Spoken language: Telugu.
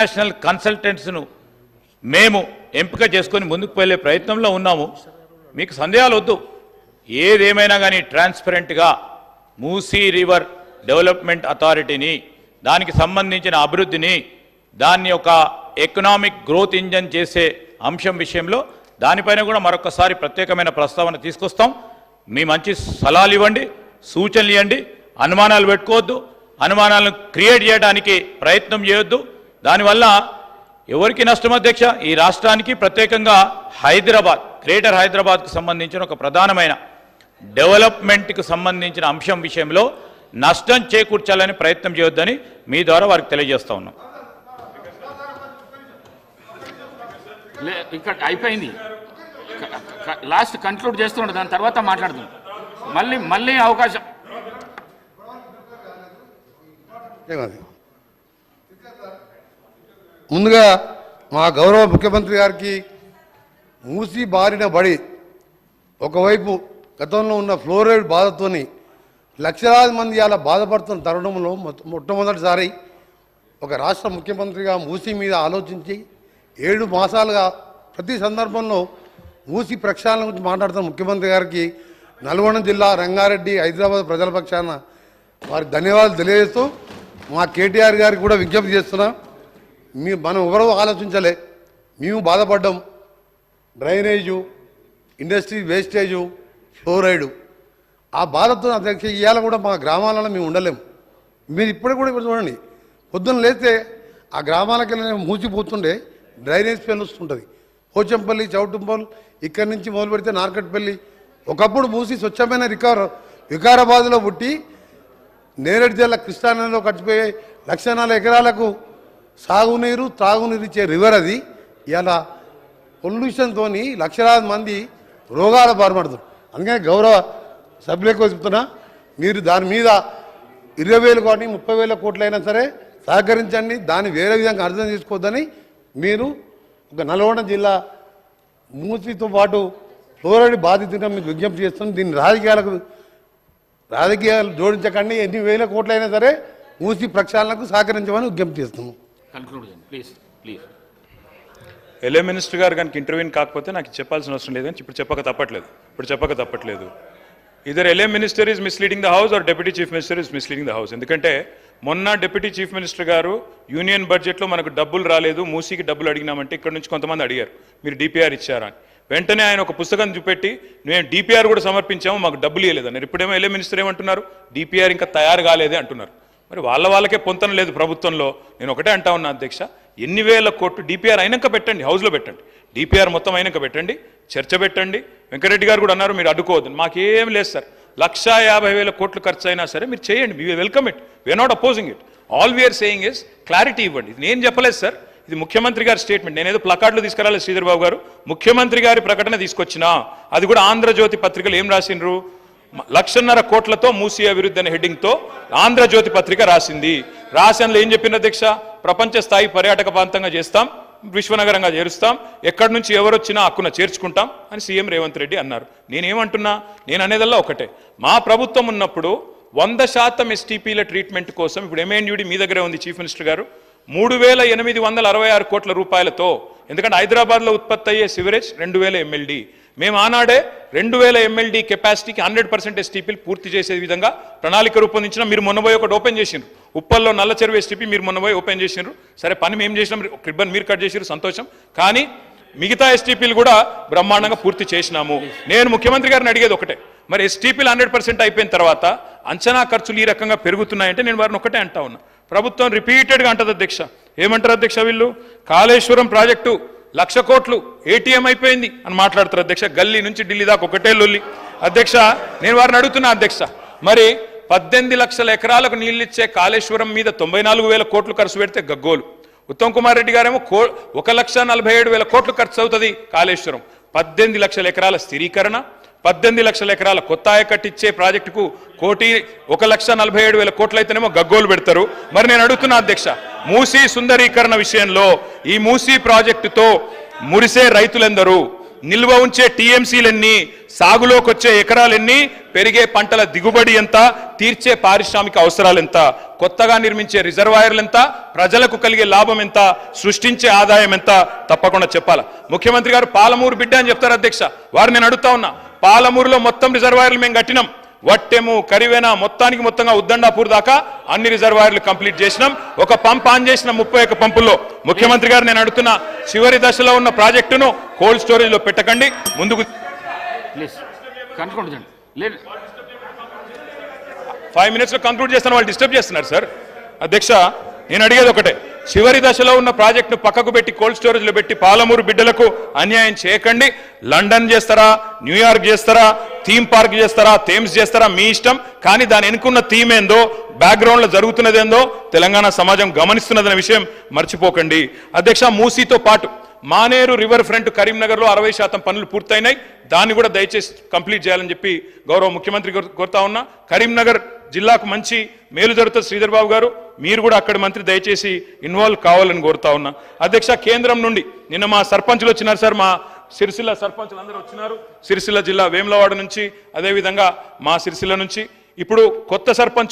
నేషనల్ కన్సల్టెంట్స్ను మేము ఎంపిక చేసుకొని ముందుకు వెళ్ళే ప్రయత్నంలో ఉన్నాము. మీకు సందేహాలు వద్దు, ఏదేమైనా కానీ ట్రాన్స్పరెంట్గా మూసీ రివర్ డెవలప్మెంట్ అథారిటీని, దానికి సంబంధించిన అభివృద్ధిని, దాన్ని ఒక ఎకనామిక్ గ్రోత్ ఇంజన్ చేసే అంశం విషయంలో దానిపైన కూడా మరొకసారి ప్రత్యేకమైన ప్రస్తావన తీసుకొస్తాం. మీ మంచి సలహాలు ఇవ్వండి, సూచనలు ఇవ్వండి. అనుమానాలు పెట్టుకోవద్దు, అనుమానాలను క్రియేట్ చేయడానికి ప్రయత్నం చేయొద్దు. దానివల్ల ఎవరికి నష్టం అధ్యక్ష? ఈ రాష్ట్రానికి, ప్రత్యేకంగా హైదరాబాద్, గ్రేటర్ హైదరాబాద్కు సంబంధించిన ఒక ప్రధానమైన డెవలప్మెంట్కి సంబంధించిన అంశం విషయంలో నష్టం చేకూర్చాలని ప్రయత్నం చేయొద్దని మీ ద్వారా వారికి తెలియజేస్తా ఉన్నాం. ఇక్కడ అయిపోయింది, లాస్ట్ కన్క్లూడ్ చేస్తుండే, దాని తర్వాత మాట్లాడుతాం. మళ్ళీ అవకాశం. ముందుగా మా గౌరవ ముఖ్యమంత్రి గారికి మూసి బారిన బడి ఒకవైపు గతంలో ఉన్న ఫ్లోరైడ్ బాధతోని లక్షలాది మంది అలా బాధపడుతున్న తరుణంలో మొట్టమొదటిసారి ఒక రాష్ట్ర ముఖ్యమంత్రిగా మూసి మీద ఆలోచించి 7 మాసాలుగా ప్రతి సందర్భంలో మూసి ప్రక్షాళన గురించి మాట్లాడుతున్న ముఖ్యమంత్రి గారికి నల్గొండ జిల్లా, రంగారెడ్డి, హైదరాబాద్ ప్రజల పక్షాన వారికి ధన్యవాదాలు తెలియజేస్తూ, మా కేటీఆర్ గారికి కూడా విజ్ఞప్తి చేస్తున్నా, మనం ఎవరో ఆలోచించలే, మేము బాధపడ్డాం. డ్రైనేజు, ఇండస్ట్రీ వేస్టేజు, ఫ్లోరైడు, ఆ బాధతో అధ్యక్ష ఇవాళ కూడా మా గ్రామాలలో మేము ఉండలేము. మీరు ఇప్పటికి కూడా ఇప్పుడు చూడండి, పొద్దున్న లేస్తే ఆ గ్రామాలకు వెళ్ళి మూసిపోతుండే డ్రైనేజ్ స్మెల్ వస్తుంటుంది. పోచంపల్లి, చౌటుప్పల్, ఇక్కడి నుంచి మొదలు పెడితే నార్కట్పల్లి, ఒకప్పుడు మూసి స్వచ్ఛమైన వికారాబాద్లో పుట్టి నేరేడు జిల్లా కృష్ణానదిలో కట్టిపోయే 1,04 ఎకరాలకు సాగునీరు, త్రాగునీరు ఇచ్చే రివర్ అది. ఇలా పొల్యూషన్తో లక్షలాది మంది రోగాల బారిపడుతుంది. అందుకని గౌరవ సభ్యులకు చెప్తున్నా, మీరు దాని మీద 20,000 కోట్లు 30,000 కోట్లు అయినా సరే సహకరించండి. దాన్ని వేరే విధంగా అర్థం చేసుకోవద్దని మీరు ఒక నల్గొండ జిల్లా మూసితో పాటు ఫ్లోరైడ్ బాధితుగా మీకు విజ్ఞప్తి చేస్తున్నాం. దీన్ని రాజకీయాలు జోడించకండి. ఎన్ని వేల కోట్లు అయినా సరే మూసి ప్రక్షాళనకు సహకరించమని విజ్ఞప్తి చేస్తున్నాం. ఎల్ఏ మినిస్టర్ గారు కనుక ఇంటర్వ్యూని కాకపోతే నాకు చెప్పాల్సిన అవసరం లేదని ఇప్పుడు చెప్పక తప్పట్లేదు. Either LA minister is misleading the house or deputy chief minister is misleading the house. ఎందుకంటే మొన్న డిప్యూటీ చీఫ్ మినిస్టర్ గారు యూనియన్ బడ్జెట్లో మనకు డబ్బులు రాలేదు, మూసీకి డబ్బులు అడిగినామంటే ఇక్కడ నుంచి కొంతమంది అడిగారు మీరు డిపిఆర్ ఇచ్చారా అని. వెంటనే ఆయన ఒక పుస్తకం చూపెట్టి మేము డిపిఆర్ కూడా సమర్పించాము, మాకు డబ్బులు ఇవ్వలేదన్నారు. ఇప్పుడేమో ఎల్ఏ మినిస్టర్ ఏమంటున్నారు, డిపిఆర్ ఇంకా తయారు కాలేదే అంటున్నారు. మరి వాళ్ళకే పొంతన లేదు ప్రభుత్వంలో. నేను ఒకటే అంటా ఉన్నా అధ్యక్ష, ఎన్ని వేల కోట్లు డిపిఆర్ అయినాక పెట్టండి, హౌస్లో పెట్టండి, డిపిఆర్ మొత్తం అయినాక పెట్టండి, చర్చ పెట్టండి. వెంకరెడ్డి గారు కూడా అన్నారు మీరు అడ్డుకోవద్దు. మాకేం లేదు సార్, 1,50,000 కోట్లు ఖర్చు అయినా సరే మీరు చేయండి, we welcome it, we are not opposing it. All we are saying is clarity ఇవ్వండి. ఇది నేను చెప్పలేదు సార్, ఇది ముఖ్యమంత్రి గారి స్టేట్మెంట్. నేనేదో ప్లకార్డులు తీసుకురాలేదు శ్రీధర్ బాబు గారు, ముఖ్యమంత్రి గారి ప్రకటన తీసుకొచ్చినా. అది కూడా ఆంధ్రజ్యోతి పత్రికలు ఏం రాసిండ్రు, 1,50,000 కోట్లతో మూసీ అభివృద్ధి అనే హెడ్డింగ్తో ఆంధ్రజ్యోతి పత్రిక రాసింది. రాసినలో ఏం చెప్పిన అధ్యక్ష, ప్రపంచ స్థాయి పర్యాటక ప్రాంతంగా చేస్తాం, విశ్వనగరంగా చేరుస్తాం, ఎక్కడి నుంచి ఎవరొచ్చినా హక్కున చేర్చుకుంటాం అని సీఎం రేవంత్ రెడ్డి అన్నారు. నేనేమంటున్నా, నేను అనేదల్లా ఒకటే, మా ప్రభుత్వం ఉన్నప్పుడు 100% ఎస్టీపీల ట్రీట్మెంట్ కోసం, ఇప్పుడు ఎంఎన్యూడి మీ దగ్గరే ఉంది చీఫ్ మినిస్టర్ గారు, 3,866 కోట్ల రూపాయలతో, ఎందుకంటే హైదరాబాద్లో ఉత్పత్తి అయ్యే సివరేజ్ 2,000 MLD, మేము ఆనాడే 2,000 MLD కెపాసిటీకి 100% ఎస్టీపీలు పూర్తి చేసే విధంగా ప్రణాళిక రూపొందించిన. మీరు మొన్నపోయి ఒకటి ఓపెన్ చేసిండ్రు, ఉప్పల్లో నల్ల చెరువు ఎస్టీపీ మీరు మొన్నపోయి ఓపెన్ చేసిండ్రు. సరే పని మేము చేసినాం, రిబ్బన్ మీరు కట్ చేసిరు, సంతోషం. కానీ మిగతా ఎస్టీపీలు కూడా బ్రహ్మాండంగా పూర్తి చేసినాము. నేను ముఖ్యమంత్రి గారిని అడిగేది ఒకటే, మరి ఎస్టీపీలు 100% అయిపోయిన తర్వాత అంచనా ఖర్చులు ఈ రకంగా పెరుగుతున్నాయంటే నేను వారిని ఒకటే అంటా ఉన్నా, ప్రభుత్వం రిపీటెడ్గా అంటది అధ్యక్ష. ఏమంటారు అధ్యక్ష వీళ్ళు, కాళేశ్వరం ప్రాజెక్టు 1,00,000 కోట్లు ఏటీఎం అయిపోయింది అని మాట్లాడతారు అధ్యక్ష. గల్లీ నుంచి ఢిల్లీ దాకా ఒకటే లొల్లి అధ్యక్ష. నేను వారిని అడుగుతున్నా అధ్యక్ష, మరి 18 లక్షల ఎకరాలకు నీళ్ళిచ్చే కాళేశ్వరం మీద 94,000 కోట్లు ఖర్చు పెడితే గగ్గోలు. ఉత్తమ్ కుమార్ రెడ్డి గారేమో 1,47,000 కోట్లు ఖర్చు అవుతుంది కాళేశ్వరం. 18 లక్షల ఎకరాల స్థిరీకరణ, 18 లక్షల ఎకరాల కొత్త ఆయకట్టిచ్చే ప్రాజెక్టుకు 1,47,000 కోట్లు అయితేనేమో గగ్గోలు పెడతారు. మరి నేను అడుగుతున్నా అధ్యక్ష, మూసీ సుందరీకరణ విషయంలో ఈ మూసీ ప్రాజెక్టుతో మురిసే రైతులెందరూ, నిల్వ ఉంచే టీఎంసీలెన్ని, సాగులోకి వచ్చే ఎకరాలెన్ని, పెరిగే పంటల దిగుబడి ఎంత, తీర్చే పారిశ్రామిక అవసరాలు ఎంత, కొత్తగా నిర్మించే రిజర్వాయర్లు ఎంత, ప్రజలకు కలిగే లాభం ఎంత, సృష్టించే ఆదాయం ఎంత తప్పకుండా చెప్పాలి. ముఖ్యమంత్రి గారు పాలమూరు బిడ్డ అని చెప్తారు అధ్యక్ష. వారు నేను అడుగుతా ఉన్నా, పాలమూరులో మొత్తం రిజర్వాయర్లు మేము కట్టినాం. వట్టెము, కరివేనా, మొత్తంగా ఉద్దండాపూర్ దాకా అన్ని రిజర్వాయర్లు కంప్లీట్ చేసినాం. ఒక పంప్ ఆన్ చేసిన 31 పంపుల్లో. ముఖ్యమంత్రి గారు నేను అడుగుతున్నా, చివరి దశలో ఉన్న ప్రాజెక్టును కోల్డ్ స్టోరేజ్ లో పెట్టకండి, ముందుకు ప్లీజ్ కన్క్లూడ్ చేయండి. లేదు 5 minutes లో కంక్లూడ్ చేస్తాను, వాళ్ళు డిస్టర్బ్ చేస్తున్నారు సార్. అధ్యక్ష నేను అడిగేది ఒకటే, చివరి దశలో ఉన్న ప్రాజెక్టును పక్కకు పెట్టి కోల్డ్ స్టోరేజ్ లో పెట్టి పాలమూరు బిడ్డలకు అన్యాయం చేయకండి. లండన్ చేస్తారా, న్యూయార్క్ చేస్తారా, థీమ్ పార్క్ చేస్తారా, థేమ్స్ చేస్తారా, మీ ఇష్టం. కానీ దాని వెనుకున్న థీమ్ ఏందో, బ్యాక్గ్రౌండ్ లో జరుగుతున్నదేందో తెలంగాణ సమాజం గమనిస్తున్నదనే విషయం మర్చిపోకండి. అధ్యక్ష మూసీతో పాటు మానేరు రివర్ ఫ్రంట్ కరీంనగర్లో 60% పనులు పూర్తయినాయి. దాన్ని కూడా దయచేసి కంప్లీట్ చేయాలని చెప్పి గౌరవ ముఖ్యమంత్రి కోరుతా ఉన్నా. కరీంనగర్ జిల్లాకు మంచి మేలు జరుగుతుంది. శ్రీధర్ బాబు గారు మీరు కూడా అక్కడి మంత్రి దయచేసి ఇన్వాల్వ్ కావాలని కోరుతా ఉన్నా. అధ్యక్ష కేంద్రం నుండి నిన్న మా సర్పంచులు వచ్చినారు సార్, మా సిరిసిల్ల సర్పంచులు అందరూ వచ్చినారు. సిరిసిల్ల జిల్లా వేములవాడ నుంచి, అదేవిధంగా మా సిరిసిల్ల నుంచి. ఇప్పుడు కొత్త సర్పంచులు